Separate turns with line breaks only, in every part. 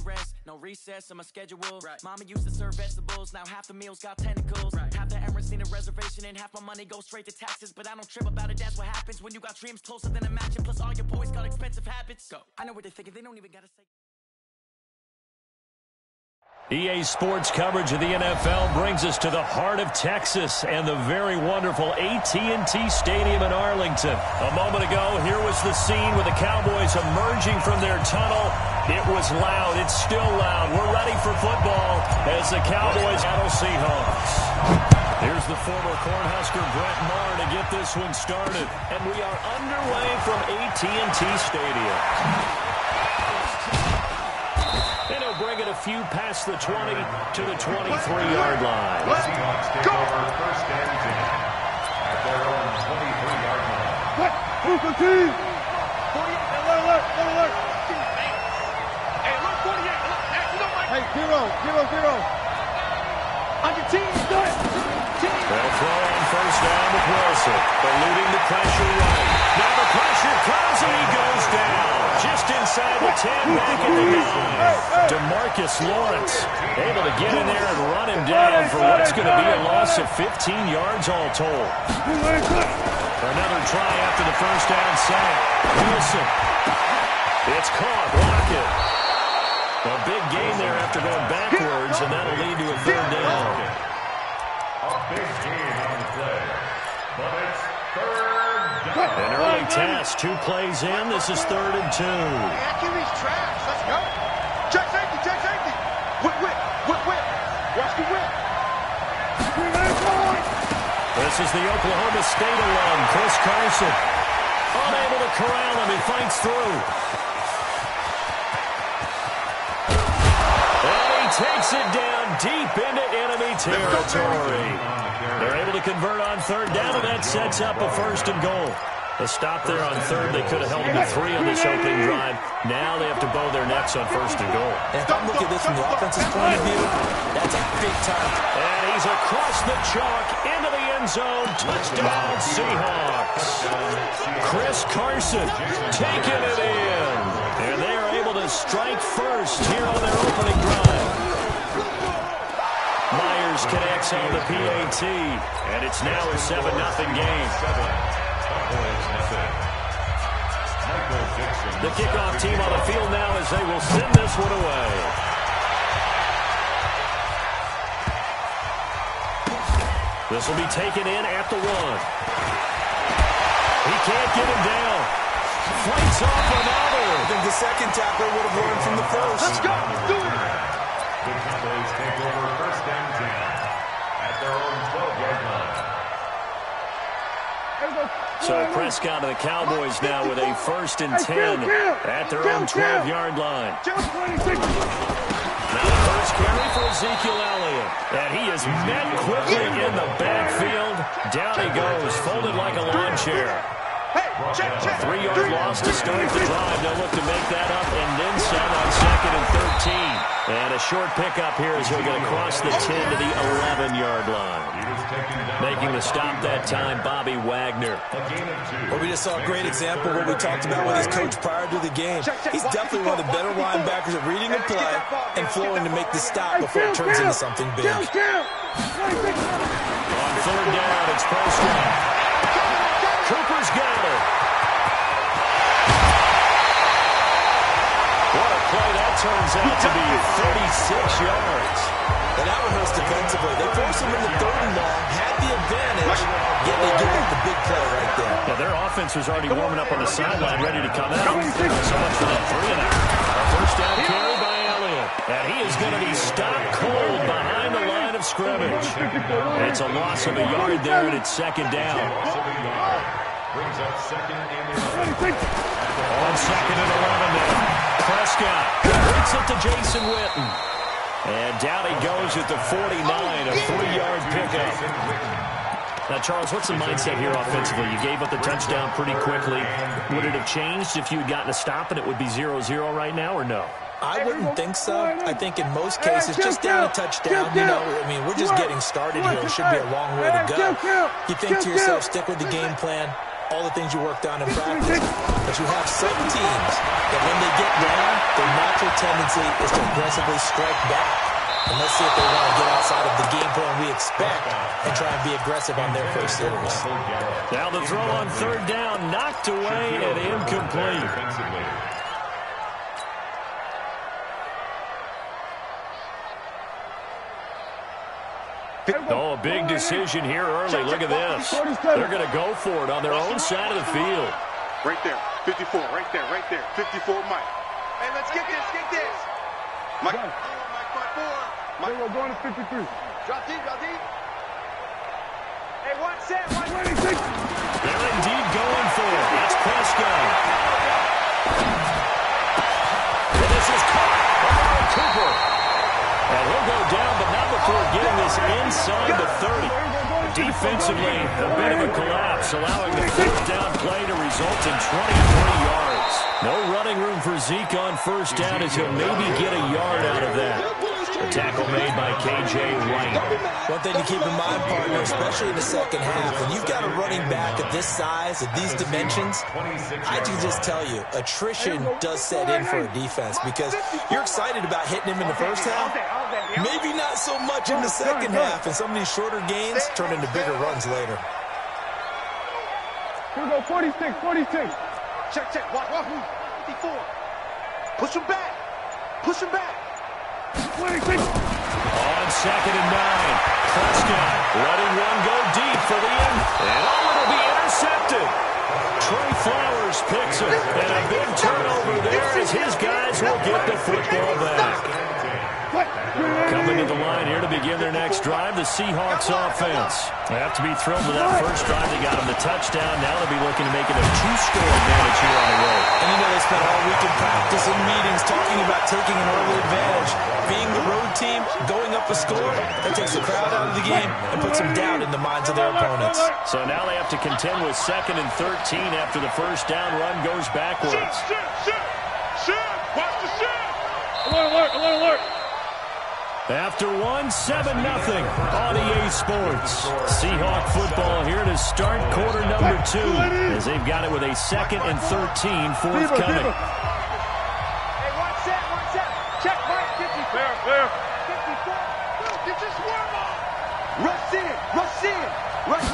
rest, no recess in my schedule. Mama used to serve vegetables, now half the meals got tentacles. Half the Emirates need a reservation and half my money goes straight to taxes. But I don't trip about it, that's what happens when you got dreams closer than a match. And plus all your boys got expensive habits. Go. I know what they're thinking, they don't even gotta say.
EA Sports coverage of the NFL brings us to the heart of Texas and the very wonderful AT&T Stadium in Arlington. A moment ago, here was the scene with the Cowboys emerging from their tunnel. It was loud. It's still loud. We're ready for football as the Cowboys battle Seahawks. Here's the former Cornhusker Brett Maher to get this one started. And we are underway from AT&T Stadium. And he'll bring it a few past the 20 to the 23-yard line.
Let's go! First and 10 at their own 23-yard line.
What? Who's the team? 48, alert. Hey, look, 48. Look, hey, you know, Mike. Hey, 0. On your team, do it.
They'll throw on first down with Wilson. Eluding the pressure right. Now the pressure comes and he goes down. Just inside the 10, back at the 9. DeMarcus Lawrence able to get in there and run him down for what's going to be a loss of 15 yards all told. Another try after the first down sack. Wilson. It's caught. Lockett. A big gain there after going backwards, and that'll lead to a third down.
A big gain on the play, but it's third down.
An early test, 2 plays in. This is 3rd and 2.
QB's trash. Let's go. Check safety. Whip. Watch the whip.
This is the Oklahoma State alum, Chris Carson. Unable to corral him. He fights through. Takes it down deep into enemy territory. They're able to convert on 3rd down, and that sets up a 1st and goal. A stop there on 3rd. They could have held them to 3 on this opening drive. Now they have to bow their necks on 1st and goal.
And if I'm looking at this from the offense's point of view, that's a big time.
And he's across the chalk into the end zone. Touchdown, Seahawks. Chris Carson taking it in. And they are able to strike first here on their opening drive. Myers connects on the PAT, and it's now a 7-0 game. The kickoff team on the field now as they will send this one away. This will be taken in at the 1. He can't get him down. Fights off another.
I think the second tackler would have learned from the first.
Let's go. Do it.
The Cowboys take over first and 10 at their own 12-yard line.
So Prescott and the Cowboys now with a 1st and 10 at their own 12-yard line. Now the first carry for Ezekiel Elliott. And he is met quickly in the backfield. Down he goes, folded like a lawn chair. A 3-yard loss to start the drive. They'll look to make that up and then some on 2nd and 13. And a short pickup here as he'll get across the 10 to the 11-yard line. Making the stop that time, Bobby Wagner.
Well, we just saw a great example of what we talked about with his coach prior to the game. He's definitely one of the better linebackers at reading a play and flowing to make the stop before it turns into something big.
On 3rd down, it's Prescott. Cooper's got it. What a play that turns out to be, 36 yards.
And that one hurts defensively. They forced him into 3rd and long, had the advantage, yet they give up the big play right there.
Yeah, their offense was already warming up on the sideline, ready to come out. So much for that 3 and out. A first down carry by Elliott. And he is going to be stopped cold behind the line of scrimmage. It's a loss of a yard there, and it's 2nd down.
Brings up 2nd and 11.
On 2nd and 11 now. Prescott hits it to Jason Witten. And down he goes at the 49, a 3-yard pickup. Now, Charles, what's the mindset here offensively? You gave up the touchdown pretty quickly. Would it have changed if you had gotten a stop and it would be 0-0 right now, or no?
I wouldn't think so. I think in most cases, just down a touchdown, you know, I mean, we're just getting started here. It should be a long way to go. You think to yourself, stick with the game plan. all the things you worked on in practice. But you have some teams that when they get down, their natural tendency is to aggressively strike back. And let's see if they want to get outside of the game plan we expect and try and be aggressive on their first series.
Now the throw on third down, knocked away and incomplete. Oh, a big decision here early. Look at this. They're going to go for it on their own side of the field.
Right there, 54, right there, 54, Mike. Hey, let's get this, Mike. Mike, we're going to 53. Drop deep. Hey, one set, 126.
They're indeed going for it. It's Prescott. And this is caught by Cooper. And he'll go down, but not before getting this inside the 30. Defensively, a bit of a collapse, allowing the fourth down play to result in 23 yards. No running room for Zeke on first down as he'll maybe get a yard out of that. A tackle made by K.J. Wright.
One thing to keep in mind, partner, especially in the second half, when you've got a running back of this size, of these dimensions, I can just tell you, attrition does set in for a defense because you're excited about hitting him in the first half. Maybe not so much in the second half, and some of these shorter gains turn into bigger runs later.
Here we go, 46. Check. Walk. 54. Push him back. 26.
On second and 9, Prescott letting one go deep for the end. And it'll be intercepted. Trey Flowers picks it. And a big turnover there as his guys will get the football back. Coming to the line here to begin their next drive, the Seahawks offense. They have to be thrilled with that first drive. They got them the touchdown. Now they'll be looking to make it a 2-score advantage here on the road.
And you know they spent all week in practice and meetings talking about taking an early advantage. Being the road team, going up a score, that takes the crowd out of the game and puts them down in the minds of their opponents.
So now they have to contend with 2nd and 13 after the first down run goes backwards.
Shit. Watch the shit. Alert.
After 7-0 on EA Sports. Seahawk football here to start quarter number 2 as they've got it with a 2nd and 13 forthcoming.
Hey, one set. Check, Mike. 50. Fair. 54. Get your swarm on. Rush in.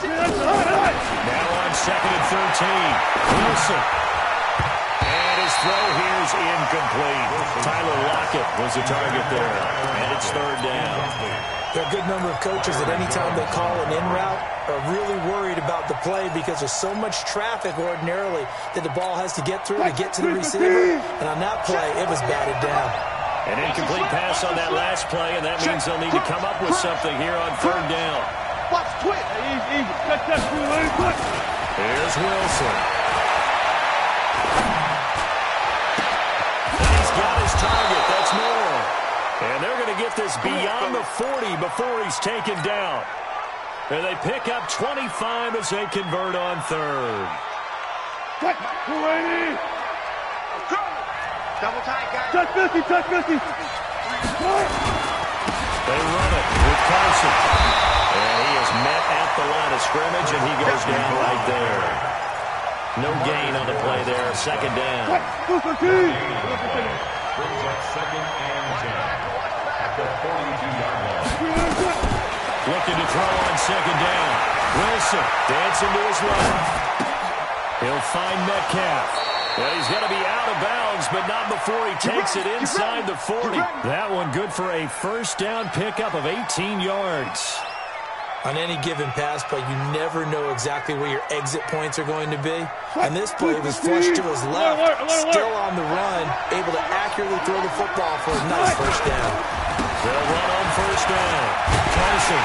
Now on 2nd and 13. Wilson. And his throw here is incomplete. Tyler Lockett was the target there. And it's third down.
There are a good number of coaches that any time they call an in route are really worried about the play because there's so much traffic ordinarily that the ball has to get through to get to the receiver. And on that play, it was batted down.
An incomplete pass on that last play, and that means they'll need to come up with something here on third down.
Watch twitch. Easy.
Here's Wilson. Target, that's more. And they're going to get this beyond the 40 before he's taken down. And they pick up 25 as they convert on third.
Double tight, guys.
Touch 50.
They run it with Carson. And he is met at the line of scrimmage, and he goes down right there. No gain on the play there. Second down.
Brings up 2nd and 10 at the 42-yard line.
Looking to throw on second down. Wilson dancing to his left. He'll find Metcalf. And he's going to be out of bounds, but not before he takes it inside the 40. That one good for a first down pickup of 18 yards.
On any given pass play, you never know exactly where your exit points are going to be. And this play was flushed to his left, still on the run, able to accurately throw the football for a nice first down.
They'll run on first down. Carson.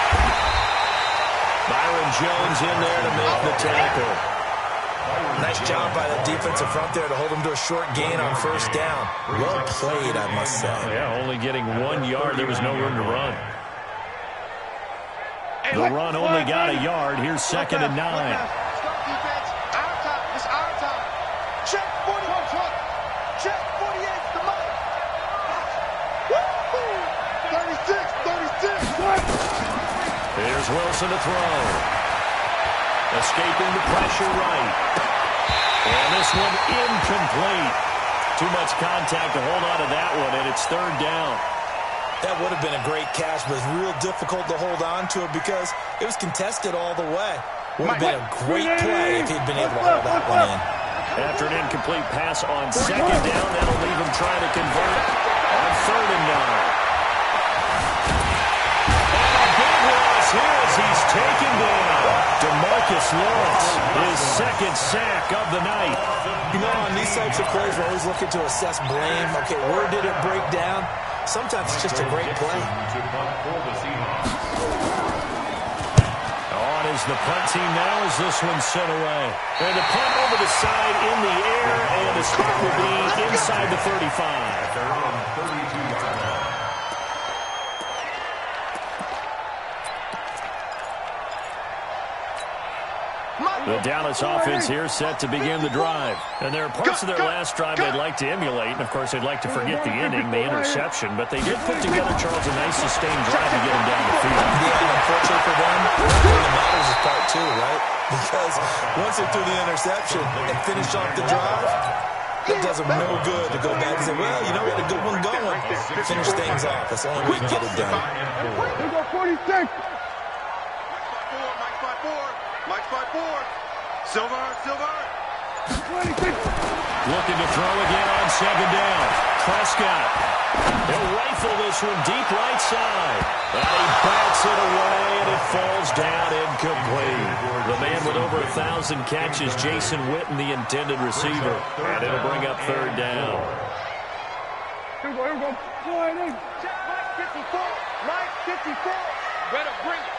Byron Jones in there to make the tackle.
Nice job by the defensive front there to hold him to a short gain on first down. Well played, I must say.
Yeah, only getting 1 yard. There was no room to run. The run only got a yard. Here's 2nd and 9.
Stop defense. Our time. It's our time. Check 41. Check 48. The money. 36.
Here's Wilson to throw. Escaping the pressure right. And this one incomplete. Too much contact to hold on to that one, and it's third down.
That would have been a great catch, but it's real difficult to hold on to it because it was contested all the way. Would have been a great play if he'd been able to hold that one in.
After an incomplete pass on second down, that'll leave him trying to convert on third and 9. And a big loss here as he's taken down. DeMarcus Lawrence, his second sack of the night.
You know, on these types of plays, we're always looking to assess blame. Okay, where did it break down? Sometimes it's just a great play.
On is the punt team now as this one's sent away. And the punt over the side in the air, and the start will be inside the 35.
They're on 32-yard line.
The Dallas offense here set to begin the drive. And there are parts of their last drive they'd like to emulate. And, of course, they'd like to forget the ending, the interception. But they did put together, Charles, a nice sustained drive to get them down the field.
Yeah, and unfortunately for them, what matters is part two, right? Because once they threw the interception and finished off the drive, it does them no good to go back and say, well, you know, we had a good one going. Finish things off. That's the only way you can get it done.
We go 46. Mike 5-4. Silver.
26. Looking to throw again on second down. Prescott. He'll rifle this one deep right side. And he bats it away, and it falls down incomplete. The man with over 1,000 catches, Jason Witten, the intended receiver. And it'll bring up third down.
Here we go. Mike 54.
Better bring it.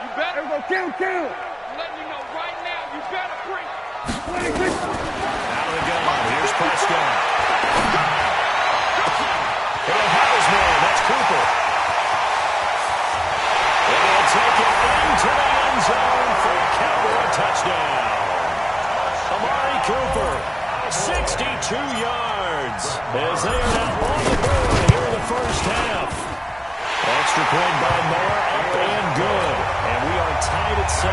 You better.
Here we go. Kill.
I'm letting you know right now, you better bring it.
26.
Out of the gun. Here's Prescott. He'll have his man. That's Cooper. And he'll take it into the end zone for a Cowboy touchdown. Amari Cooper, 62 yards, as they are now on the board here in the first half. Extra point by Moore, up and good. And we are tied at 7.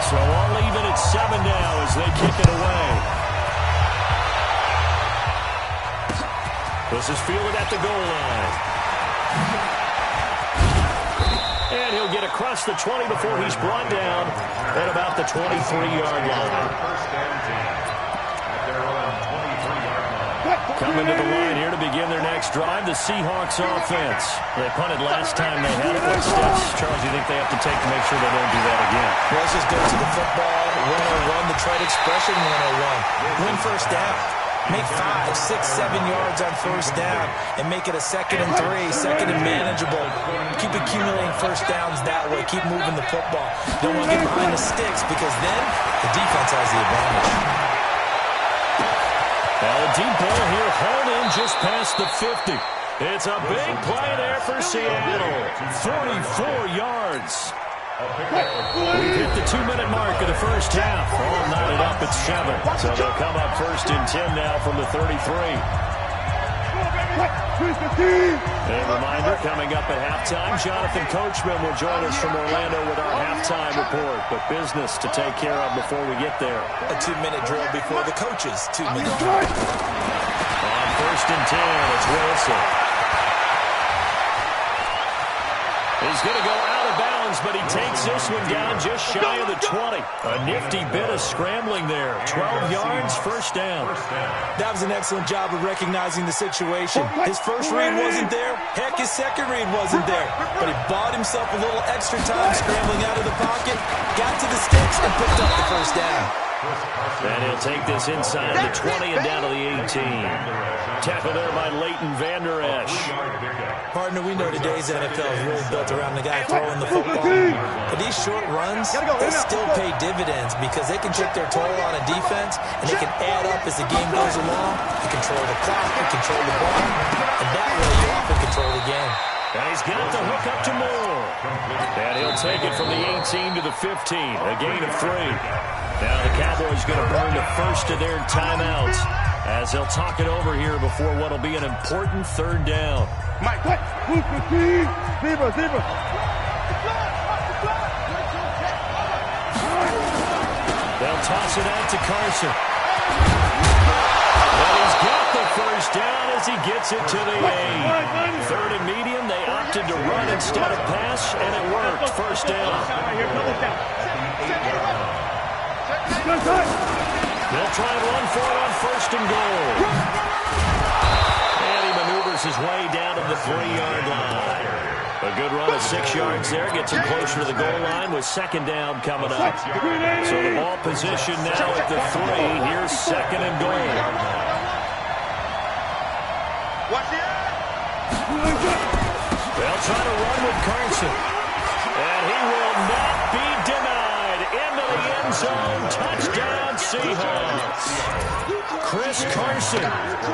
So all even at 7 now as they kick it away. This is fielded at the goal line. And he'll get across the 20 before he's brought down at about the 23-yard line.
First down 10 at their own 23-yard line.
Coming to the line here to begin their next drive, the Seahawks offense. They punted last time they had it. What steps, Charles, do you think they have to take to make sure they don't do that again?
Well, let's just go to the football 101, the trade expression 101. Win first down. Make 5, 6, 7 yards on first down and make it a 2nd and 3, 2nd and manageable. Keep accumulating first downs that way. Keep moving the football. Don't want to get behind the sticks because then the defense has the advantage.
Well, a deep ball here, hauled in just past the 50. It's a big play there for Seattle. 44 yards. We've hit the 2-minute mark of the first half. All knotted up at 7. So they'll come up first and 10 now from the 33. A reminder, coming up at halftime, Jonathan Coachman will join us from Orlando with our halftime report. But business to take care of before we get there.
A 2-minute drill before the coaches' 2-minute drill.
On first and 10, it's Wilson. He's going to go out of bounds, but he takes this one down just shy of the 20. A nifty bit of scrambling there. 12 yards, first down.
That was an excellent job of recognizing the situation. His first read wasn't there. Heck, his second read wasn't there. But he bought himself a little extra time scrambling out of the pocket, got to the sticks, and picked up the first down.
And he'll take this inside the 20 and down to the 18. Tackled there by Leighton Vander Esch.
Partner, we know today's NFL is really built around the guy throwing the football. But these short runs, they still pay dividends because they can take their toll on a defense, and they can add up as the game goes along. You control the clock, you control the ball, and that way you often control the game.
And he's got the hook up to Moore. And he'll take it from the 18 to the 15. A gain of 3. Now the Cowboys going to burn the first of their timeouts as they'll talk it over here before what will be an important third down.
Mike, what? Zebra.
They'll toss it out to Carson. But he's got the first down as he gets it to the 8. Third and medium, they opted to run instead of pass, and it worked. First down. They'll try and run for it on first and goal. And he maneuvers his way down to the 3-yard line. A good run of 6 yards there. Gets him closer to the goal line with second down coming up. So the ball position now at the 3. Here's second and goal. They'll try to run with Carson. And he will not be denied. Into the end zone. Touchdown, Seahawks. Chris Carson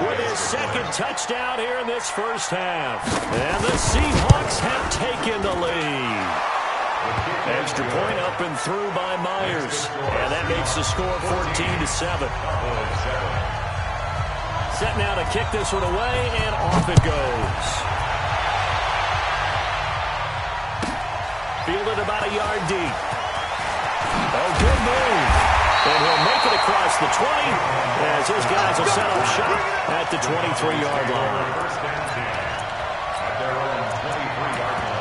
with his second touchdown here in this first half. And the Seahawks have taken the lead. Extra point up and through by Myers. And that makes the score 14-7. Set now to kick this one away, and off it goes. Fielded about a yard deep. Oh, good move. And he'll make it across the 20 as his guys will set up shop at the 23-yard line.
First and 10 at their own 23-yard line.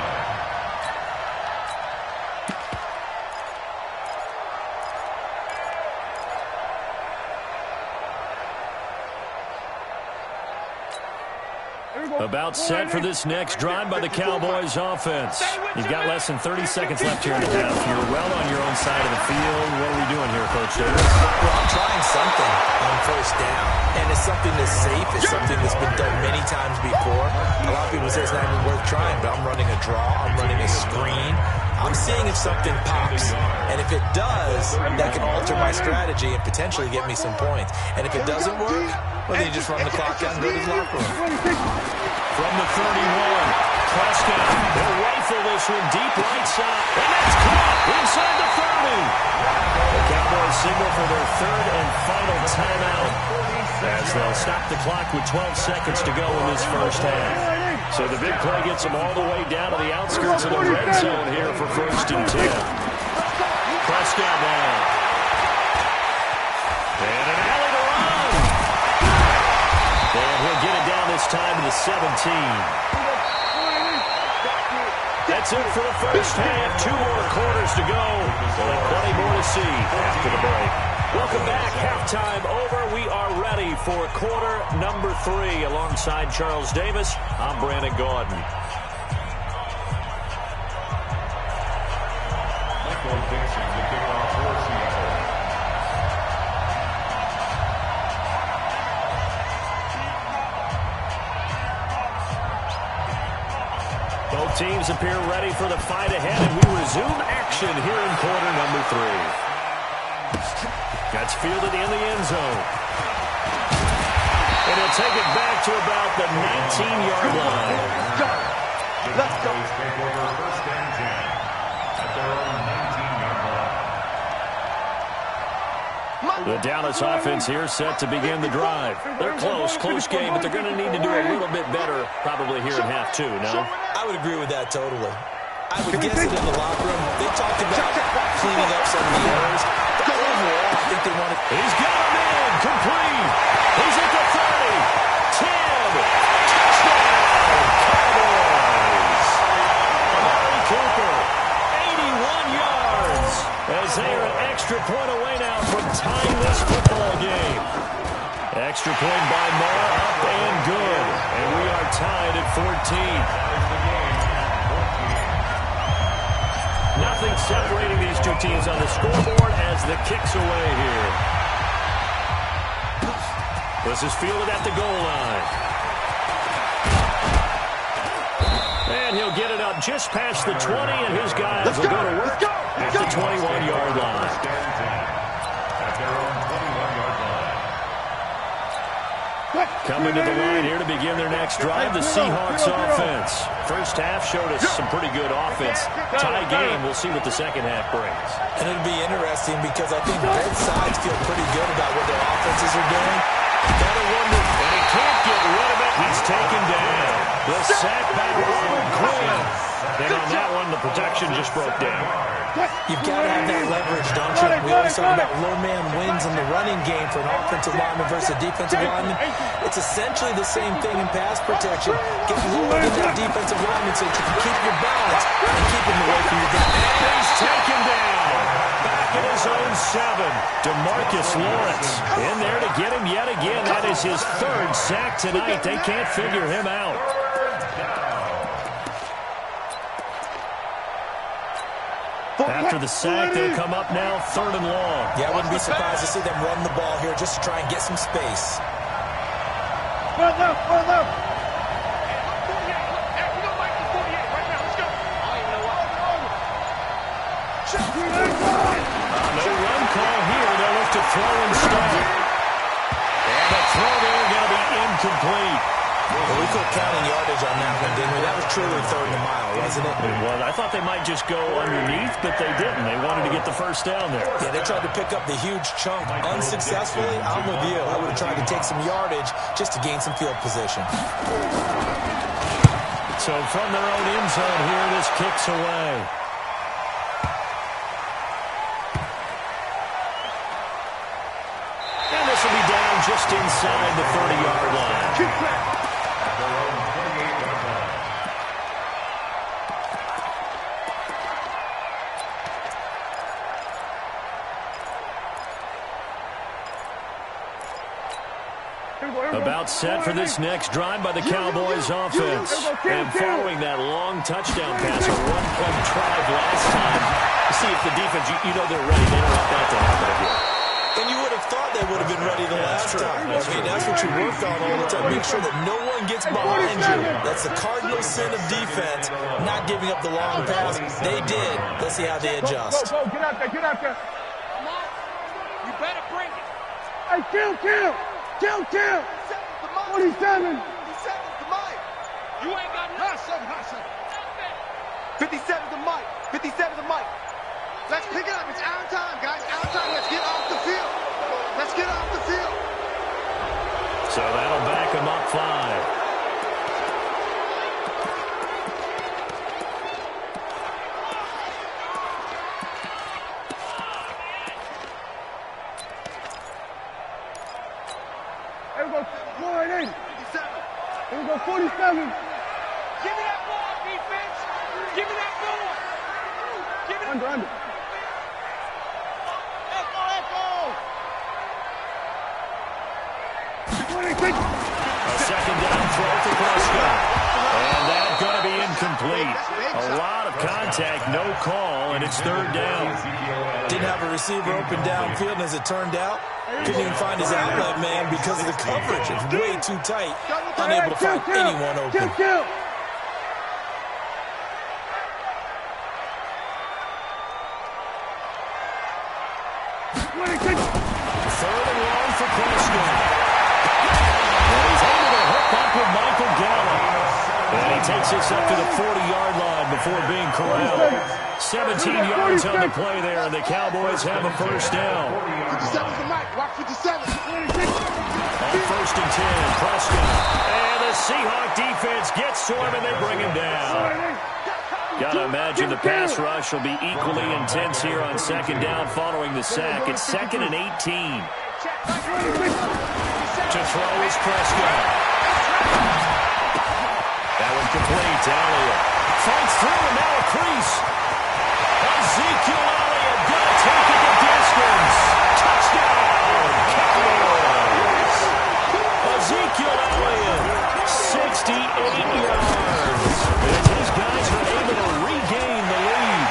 About set for this next drive by the Cowboys offense. You've got less than 30 seconds left here in the half. You're well on your own side of the field. What are we doing here, Coach Davis?
Well, I'm trying something on first down. And it's something that's safe. It's something that's been done many times before. A lot of people say it's not even worth trying, but I'm running a draw. I'm running a screen. I'm seeing if something pops. And if it does, that can alter my strategy and potentially get me some points. And if it doesn't work, well, then you just run the clock out and go to the locker room.
From the 31, Prescott will rifle this one deep right side. And that's caught inside the 30. The Cowboys signal for their third and final timeout as they'll stop the clock with 12 seconds to go in this first half. So the big play gets them all the way down to the outskirts of the red zone here for first and 10. Prescott now. And an alley to run. And he'll get it down this time to the 17. That's it for the first half. 2 more quarters to go. And plenty more to see after the break. Welcome back. Halftime over. We are ready for quarter number 3. Alongside Charles Davis, I'm Brandon Gaudin.
Michael Dixon to kick off for Seattle.
Both teams appear ready for the fight ahead, and we resume action here in quarter number 3. Gets fielded in the end zone. And he'll take it back to about the 19-yard line.
Let's go. Take over first and 10 at their own 19-yard line.
The Dallas offense here set to begin the drive. They're close game, but they're going to need to do a little bit better probably here in half 2, no?
I would agree with that totally. I would guess it in the locker room. They talked about cleaning up some of the errors. But overall, I think they want to...
He's got him in. Complete. He's at the 30. 10. Touchdown. Cowboys. Amari Cooper. 81 yards. As they are an extra point away now from tying this football game. Extra point by Moore. Up and good. And we are tied at 14. Nothing separating these two teams on the scoreboard as the kick's away here. This is fielded at the goal line. And he'll get it up just past the 20, and his guys will go to work at the 21-yard line.
At their own 21-yard line.
Coming to the line here to begin their next drive, the Seahawks offense. First half showed us some pretty good offense. Tie game, we'll see what the second half brings.
And it'll be interesting because I think both sides feel pretty good about what their offenses are doing.
Gotta wonder, and he can't get rid of it. He's taken down. The sack by Robert Quinn. And on that one, the protection just broke down.
You've got to have that leverage, don't you? We always talk about low man wins in the running game for an offensive lineman versus a defensive lineman. It's essentially the same thing in pass protection. Get lower than that defensive lineman so that you can keep your balance and keep him away from your guy.
And he's taken down. Back in his own 7. DeMarcus Lawrence in there to get him yet again. That is his 3rd sack tonight. They can't figure him out. After the sack, they'll come up now 3rd and long.
Yeah, I wouldn't be surprised to see them run the ball here just to try and get some space.
Well, left. Hey, we don't like the 48 right now. Let's go. Oh, you know what?
No run call here. They'll look to throw instead. And the throw there going to be incomplete.
Well, we quit counting yardage on that one, didn't we? That was truly 3rd and a mile, wasn't it?
It was. I thought they might just go underneath, but they didn't. They wanted to get the first down there.
Yeah, they tried to pick up the huge chunk unsuccessfully. I'm with you. I would have tried to take some yardage just to gain some field position.
So from their own end zone here, this kicks away. And this will be down just inside the 30-yard line. About set for this next drive by the Cowboys offense. And following that long touchdown pass, a run-play drive last time. See if the defense, you know they're ready. They don't want that to happen again.
And you would have thought they would have been ready the last time. I mean, that's what you work on all the time. Make sure that no one gets behind you. That's the cardinal sin of defense, not giving up the long pass. They did. Let's see how they adjust.
Go. Get out there. Come on. You better bring it. Hey, kill. 47. You ain't got nothing.
57's the mic. 57's the mic. Let's pick it up. It's our time, guys. Our time. Let's get off the field.
So that'll back them up 5.
Here we go. 480. 57. Here we go. 47. Give me that ball, defense. Give me that ball. Give me that. Under.
A second down throw for Prescott. And that's going to be incomplete. A lot of contact, no call, and it's 3rd down.
Didn't have a receiver open downfield, and as it turned out, couldn't even find his outlet man because of the coverage. It's way too tight, unable to find anyone open.
Third and long for Prescott. And he's able to hook up with Michael Gallup. And he takes this up to the 40-yard line before being corralled. 17 yards on the play there, and the Cowboys have a first down.
57's the mic. Watch 57.
On 1st and 10, Prescott. And the Seahawk defense gets to him, and they bring him down. Got to imagine the pass rush will be equally intense here on 2nd down following the sack. It's 2nd and 18. To throw is Prescott. That one complete to Elliott. Fights through and now a crease. Ezekiel Elliott going to take it the distance. Touchdown, Cowboys. Ezekiel Elliott, 68 yards. As his guys are able to regain the lead.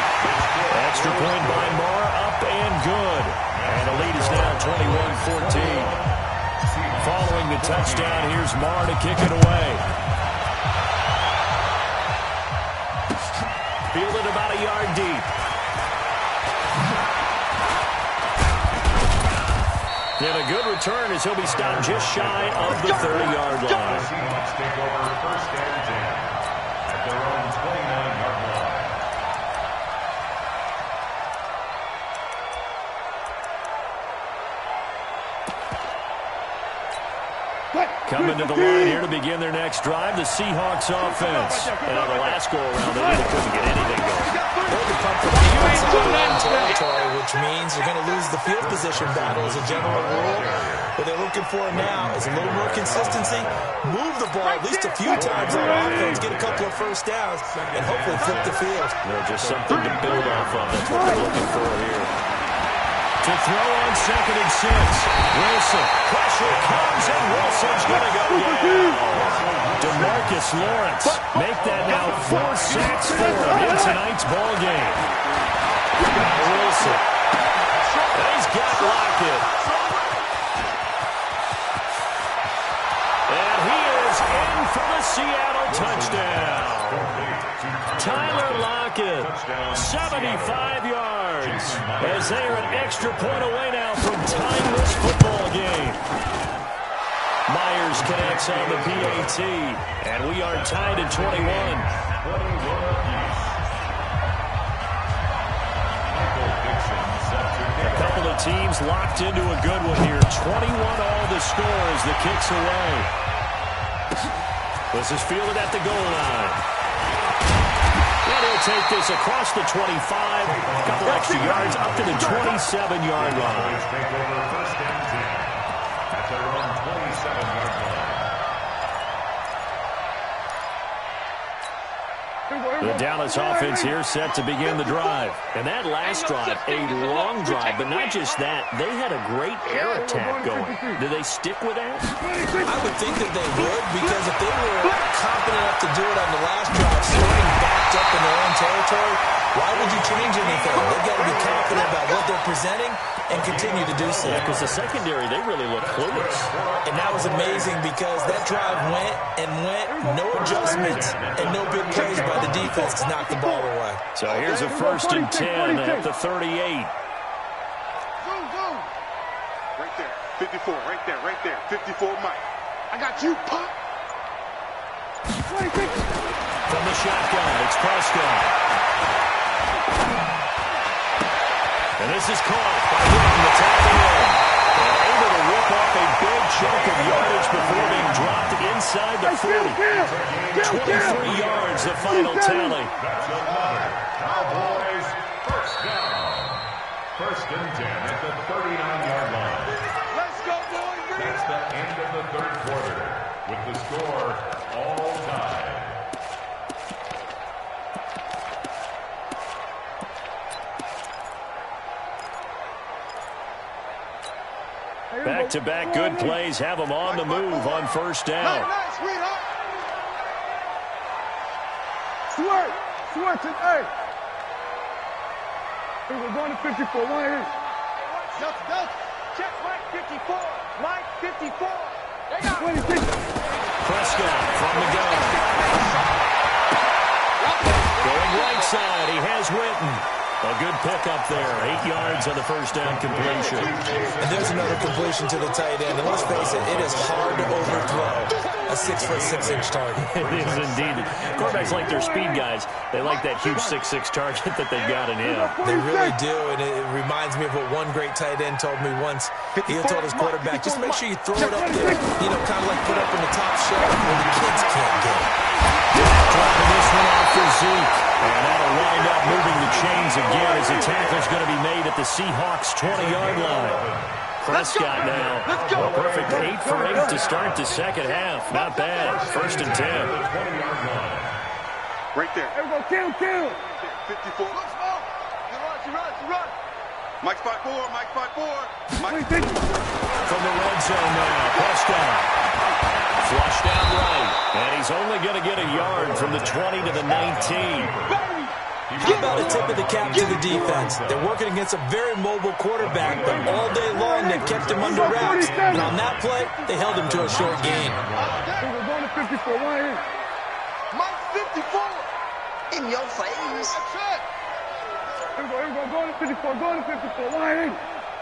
Extra point by Marr, up and good. And the lead is now 21-14. Following the touchdown, here's Marr to kick it away. Fielded about a yard deep. And a good return as he'll be stopped just shy of the 30-yard line.
Seahawks take over 1st and 10 at their own 29-yard line.
Coming to the line here to begin their next drive, the Seahawks offense. And on the last go-around, they really couldn't get anything going.
They're the punt for the inside their own territory, which means you're going to lose the field position battle as a general rule. What they're looking for now is a little more consistency, move the ball at least a few times on offense, get a couple of first downs, and hopefully flip the field.
Just something to build off of. That's what they're looking for here. To throw on 2nd and 6. Wilson. Pressure comes, and Wilson's going to go down. DeMarcus Lawrence. Make that now 4 sacks for him in tonight's ball game. Now Wilson. And he's got Lockett. And he is in for the Seattle touchdown. Tyler Lockett, 75 yards, as they are an extra point away now from tying this football game. Myers connects on the PAT, and we are tied at 21. A couple of teams locked into a good one here. 21 all the score as the kick's away. This is fielded at the goal line. And he'll take this across the 25, a couple extra yards up to the 27-yard line.
Take over 1st and 10 at their own 27-yard line.
The Dallas offense here set to begin the drive. And that last drive, a long drive, but not just that. They had a great air attack going. Do they stick with that?
I would think that they would, because if they were confident enough to do it on the last drive, starting backed up in their own territory, why would you change anything? They've got to be confident about what they're presenting and continue to do so.
Yeah, because the secondary, they really look clueless.
And that was amazing because that drive went and went, no adjustments, and no big plays by the defense to knock the ball away.
So here's a 1st and 10 at the 38.
Right there. 54, right there, right there. 54, Mike. I got you, Pop.
From the shotgun, it's Prescott. And this is caught by Witten, the tackle in. And able to rip off a big chunk of yardage before being dropped inside the 40. 23 yards, the final tally.
That's another Cowboys 1st down. 1st and 10 at the 39-yard line.
Let's go, boys. Bring it
That's
up.
the end of the 3rd quarter with the score all tied.
Back-to-back good plays have them on the move on 1st down.
Nice, sweetheart.
Swerve to A. We're going to 54. One here.
Delta. Check Mike 54. Mike 54. They got
26.
Prescott from the gun. Going right side, he has Witten. A good pickup there. 8 yards on the 1st down completion.
And there's another completion to the tight end. And let's face it, it is hard to overthrow a 6'6" target.
It is indeed. Quarterbacks like their speed guys. They like that huge 6'6" target that they've got in him.
They really do, and it reminds me of what one great tight end told me once. He had told his quarterback, just make sure you throw it up there, kind of like put up in the top shelf where the kids can't get it.
Dropping this one off for Zeke. And that'll wind up moving the chains again as the tackle's going to be made at the Seahawks' 20-yard line. Prescott now. A perfect 8 for 8 to start the 2nd half. Not bad. 1st and 10.
Right there.
There we go. Kill.
54.
Look, Smoke. You run.
Mike spot 4. Mike.
From the red zone now. Prescott. Flushed out right. And he's only going to get a yard from the 20 to the 19.
How about a tip of the cap to the defense? They're working against a very mobile quarterback, but all day long they've kept him under wraps. And on that play, they held him to a short gain.
We're going to 54. One here.
Mike 54.
In your face.
That's it.
Here we go. Going to 54. One here.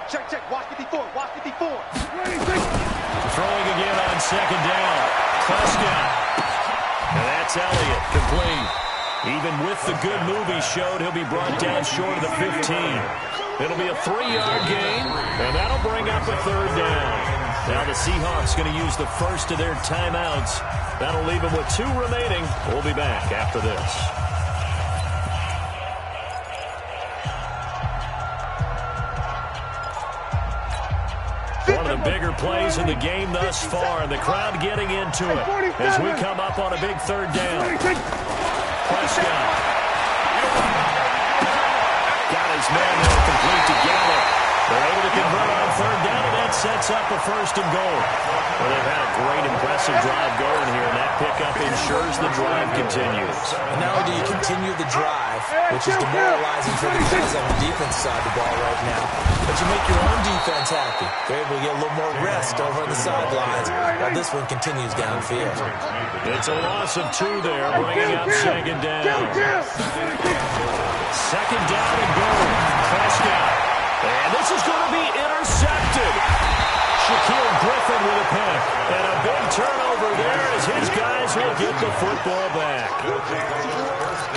Check, check. Watch 54. Watch 54.
Throwing again on second down. Prescott. And that's Elliott, complete. Even with the good move he showed, he'll be brought down short of the 15. It'll be a 3-yard gain, and that'll bring up a third down. Now the Seahawks going to use the first of their timeouts. That'll leave them with 2 remaining. We'll be back after this. One of the bigger plays in the game thus far, and the crowd getting into it as we come up on a big third down. Prescott. Got his man there, complete to Gallup. They're able to convert on third down, and that sets up a 1st and goal. Well, they've had a great, impressive drive going here, and that pickup ensures the drive continues.
And not only do you continue the drive, which is demoralizing for the guys on the defense side of the ball right now, but you make your own defense happy. They're able to get a little more rest over on the sidelines while this one continues downfield.
It's a loss of 2 there, bringing up second down. Second down and goal. Prescott. And this is going to be intercepted. Shaquille Griffin with a pick. And a big turnover there as his guys will get the football back.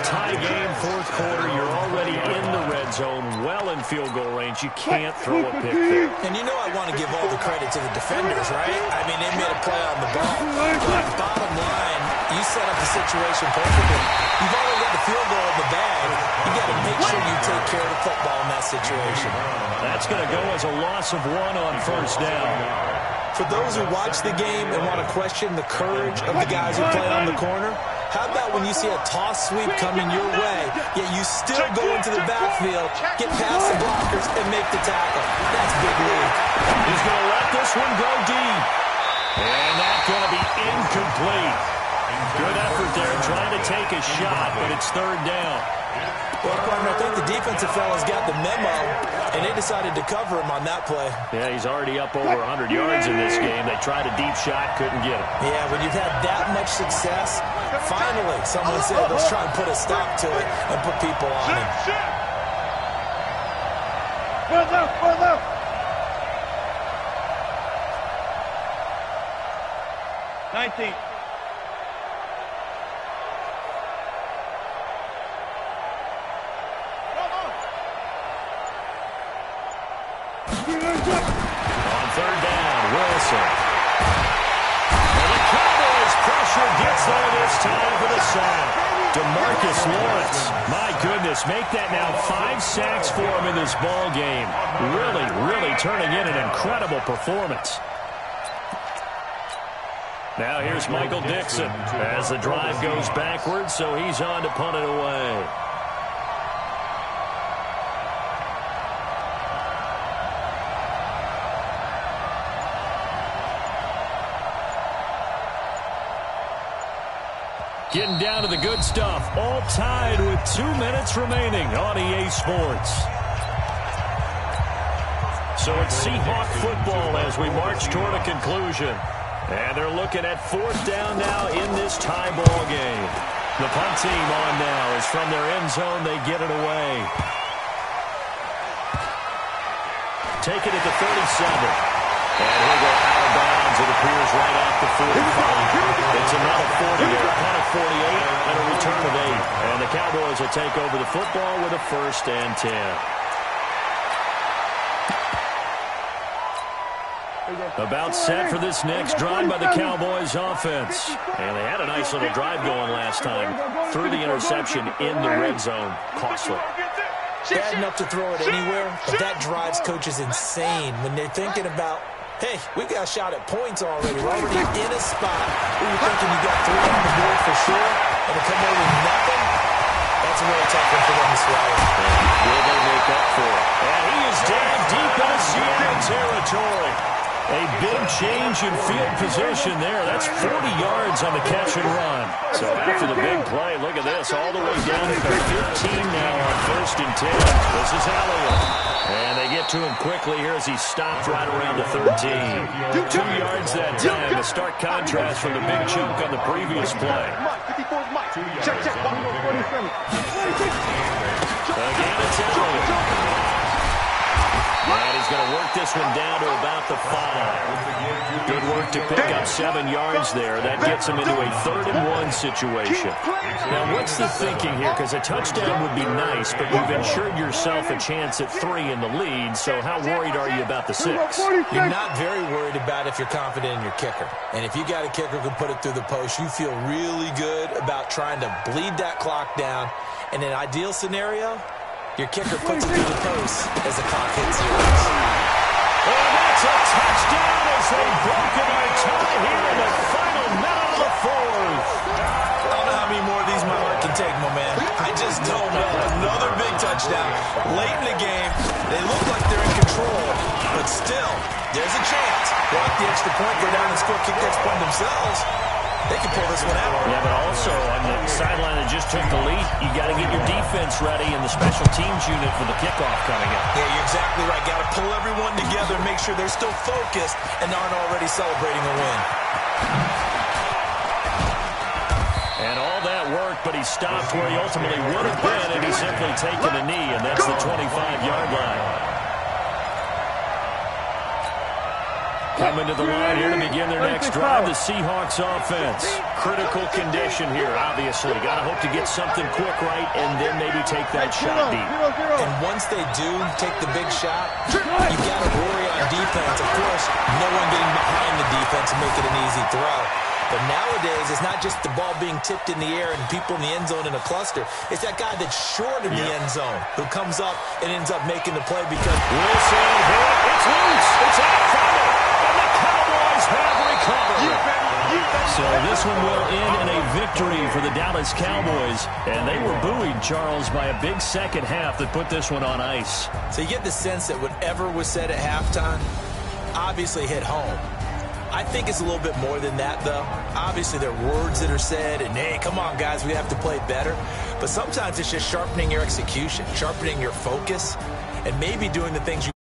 Tie game, 4th quarter. You're already in the red zone, well in field goal range. You can't throw a pick there.
And you know I want to give all the credit to the defenders, right? I mean, they made a play on the ball. But bottom line, you set up the situation perfectly. You've already got the field goal in the bag. You got to make sure you take care of the football in that situation.
That's going to go as a loss of 1 on 1st down.
For those who watch the game and want to question the courage of the guys who play on the corner, how about when you see a toss sweep coming your way, yet you still go into the backfield, get past the blockers, and make the tackle? That's big league.
He's going to let this one go deep. And that's going to be incomplete. Good effort there trying to take a shot, but it's 3rd down.
Well, partner, I think the defensive fellas got the memo, and they decided to cover him on that play.
Yeah, he's already up over 100 yards in this game. They tried a deep shot, couldn't get it.
Yeah, when you've had that much success, finally someone said, let's try and put a stop to it and put people on him.
Run left. 19.
On 3rd down, Wilson. And the Cowboys pressure gets there this time for the sack. DeMarcus Lawrence. My goodness, make that now 5 sacks for him in this ball game. Really turning in an incredible performance. Now here's Michael Dixon as the drive goes backwards, so he's on to punt it away. Getting down to the good stuff. All tied with 2 minutes remaining on EA Sports. So it's Seahawk football as we march toward a conclusion. And they're looking at 4th down now in this tie ball game. The punt team on now is from their end zone. They get it away. Take it at the 37. And he'll go out of bounds. It appears right off the 45. It's another 40 there, punt of 48, and a return of 8. And the Cowboys will take over the football with a 1st and 10. About set for this next drive by the Cowboys offense. And they had a nice little drive going last time. Threw the interception in the red zone. Costly.
Bad enough to throw it anywhere, but that drives coaches insane when they're thinking about, hey, we got a shot at points already. We're already in a spot where you're thinking you got 3 on the board for sure, and to come away with nothing, that's a really tough one for them to swallow.
Will they make up for it? And he is down deep into Seattle territory. A big change in field position there. That's 40 yards on the catch and run. So after the big play, look at this, all the way down to the 15 now on 1st and 10. This is Elliott. And they get to him quickly here as he stopped right around the 13. 2 yards that time. A stark contrast from the big chunk on the previous play.
Check.
Again, it's Elliott. And he's going to work this one down to about the 5. Good work to pick up 7 yards there. That gets him into a 3rd-and-1 situation. Now, what's the thinking here? Because a touchdown would be nice, but you've ensured yourself a chance at 3 in the lead, so how worried are you about the 6?
You're not very worried about if you're confident in your kicker. And if you got a kicker who can put it through the post, you feel really good about trying to bleed that clock down. In an ideal scenario, your kicker puts it through the post as the clock hits 0.
And that's a touchdown as they've broken our tie here in the final minute of the 4th.
I don't know how many more of these my heart can take, my man. I just don't know. Another big touchdown. Late in the game, they look like they're in control, but still, there's a chance. Block the extra point, go down and score, kick the extra point themselves. They can pull this one out.
Yeah, but also on the sideline that just took the lead, you got to get your defense ready and the special teams unit for the kickoff coming up.
Yeah, you're exactly right. Got to pull everyone together and make sure they're still focused and aren't already celebrating a win.
And all that worked, but he stopped where he ultimately would have been if he simply taken a knee, and that's the 25-yard line. Coming to the line here to begin their next drive, the Seahawks offense. Critical condition here, obviously. Got to hope to get something quick right and then maybe take that shot deep.
And once they do take the big shot, you got to worry on defense. Of course, no one getting behind the defense and make it an easy throw. But nowadays, it's not just the ball being tipped in the air and people in the end zone in a cluster. It's that guy that's short in the end zone who comes up and ends up making the play because
Wilson hit. It's loose. It's out from it. And the Cowboys have recovered. So this one will end in a victory for the Dallas Cowboys. And they were buoyed, Charles, by a big second half that put this one on ice.
So you get the sense that whatever was said at halftime obviously hit home. I think it's a little bit more than that, though. Obviously, there are words that are said, and, hey, come on, guys, we have to play better. But sometimes it's just sharpening your execution, sharpening your focus, and maybe doing the things you